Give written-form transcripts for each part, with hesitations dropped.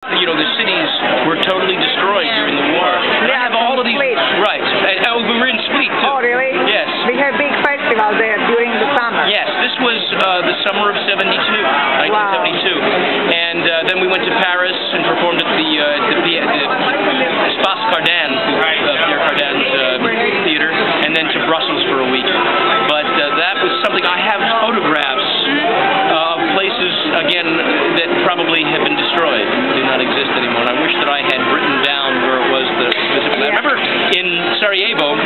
You know, the cities were totally destroyed during the war. They I have all of these. Split. Right. And we were in Split, too. Oh, really? Yes. They have big festival there during the summer. Yes, this was the summer of 1972. And then we went to Paris and performed at the Espace Cardin, Pierre Cardin's theater, and then to Brussels for a week. But that was something. I have photographs of places, again, that probably have been destroyed, do not exist anymore. And I wish that I had written down where it was that I remember in Sarajevo,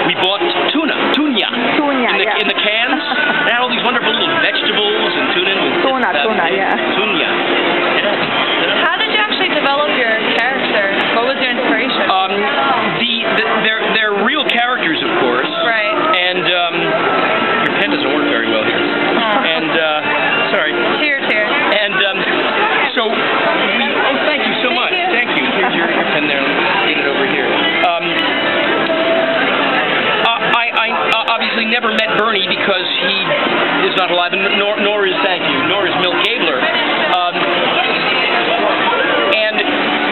we bought tuna in the cans. It had all these wonderful little vegetables and tuna. How did you actually develop your character? What was your inspiration? They're real characters, of course. Right. And your pen doesn't work very well here. And sorry. Cheers. And so we. Oh, thank you so much. Thank you. Here's your pen there. Get it over here. I obviously never met Bernie because he is not alive, and nor is Milt Gabler. And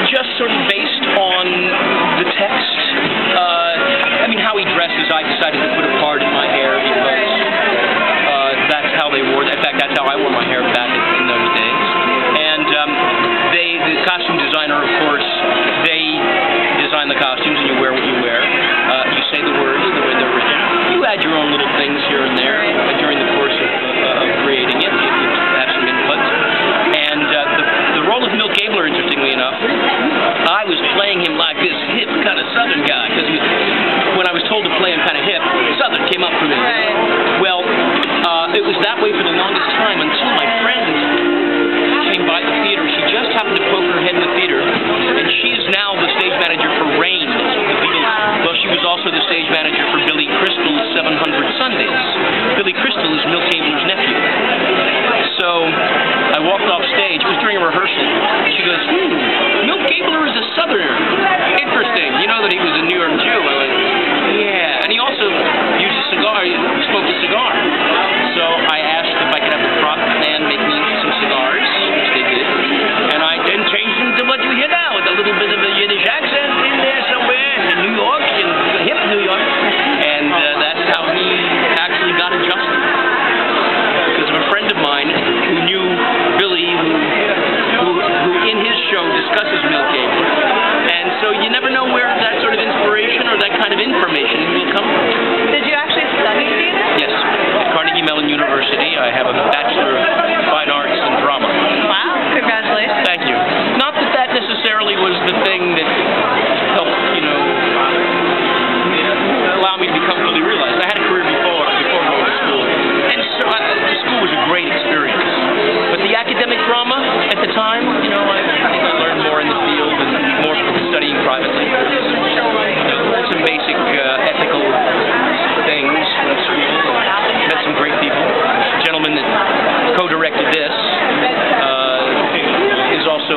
just sort of based on the text, I mean, how he dresses, I decided to put a part in my hair because that's how they wore. In fact, that's how I wore my hair back in those days. And the costume designer, of course, they design the costumes, and you wear what you wear. You say the words the way they're written. You add your own little things here and there during the course of creating it. You have some input. And the role of Milt Gabler, interestingly enough, I was playing him like this hip kind of Southern guy, because when I was told to play him kind of hip, Southern came up for me. Right. Well, it was that way for the longest time until my friend came by the theater. She just happened to poke her head in the theater, and she is now the stage manager for Rain, the Beatles. Well, she was also the stage manager for Billy Crystal's 700 Sundays. Billy Crystal is Milt Gabler's nephew. So I walked off stage. It was during a rehearsal. She goes, Milt Gabler is a Southerner. Interesting. You know that he was a New York Jew. I went, yeah. And he also used a cigar. He smoked a cigar. So I asked if I could have the prop man make me some cigars, which they did. And I then changed them to what you hear now, with a little bit of a Yiddish accent in there somewhere in New York, in hip New York. And that's how he actually got adjusted. Because of a friend of mine who knew Billy, who in his show discusses Milt Gabler. And so you never know where that sort of inspiration or that kind of information will come from. Did you actually study theater? Yes. At Carnegie Mellon University, I have a Bachelor of Fine Arts in Drama. Wow, congratulations. Thank you. Not that that necessarily was the thing that helped, allow me to become fully realized. I had a career before going to school. And so the school was a great experience. But the academic drama at the time, I think I learned more in the field and more from studying privately. Some basic ethical things at school. Met some great people. The gentleman that co-directed this is also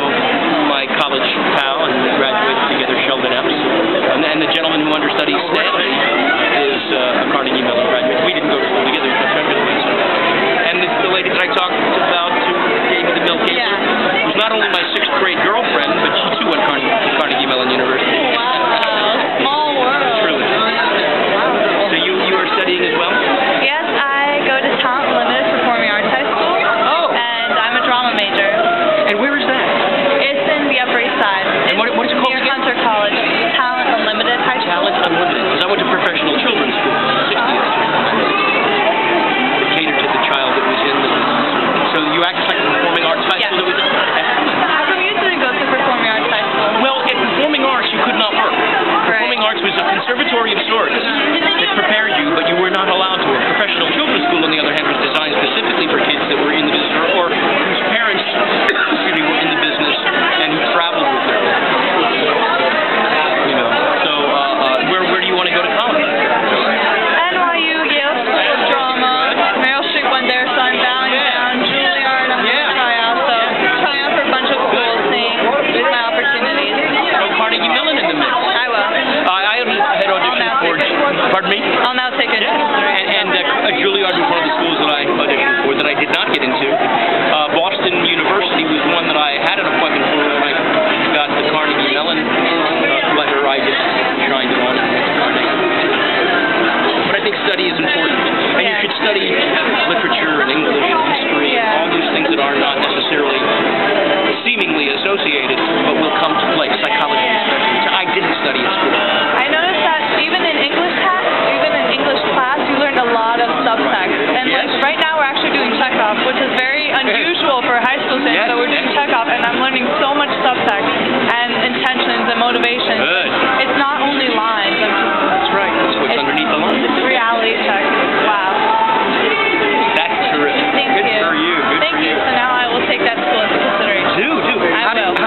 my college pal, and we graduated together, Sheldon Epps. And the gentleman who understudies Stanley is a Carnegie Mellon graduate. We didn't go to school together, but I'm going to And the lady that I talked about who gave me the Milt Gabler was not only my 6th grade girlfriend, but she too went to Carnegie Mellon University. Wow, small world. Truly. So you are studying as well? Yes, I go to Talent Unlimited Performing Arts High School. Oh. And I'm a drama major. And where is that? It's in the Upper East Side. And what is it called near again? Hunter College. Talent Unlimited High School. Talent Unlimited. Because I went to professional children's school, 60th. Catered to the child that was in the... So you act like a performing arts high school that was... How come you didn't go to Performing Arts High School? Well,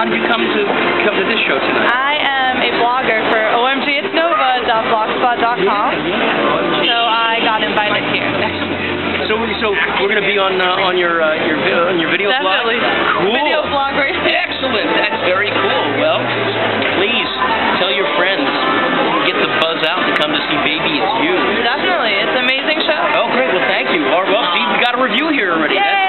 did you come to this show tonight? I am a blogger for omgitsnova.blogspot.com, so I got invited here. So we're going to be on your video blog? Definitely. Cool. Video blog right there. Excellent. That's very cool. Well, please tell your friends. Get the buzz out and come to see Baby It's You. Definitely. It's an amazing show. Oh, great. Well, thank you. Well, see, we got a review here already. Yay!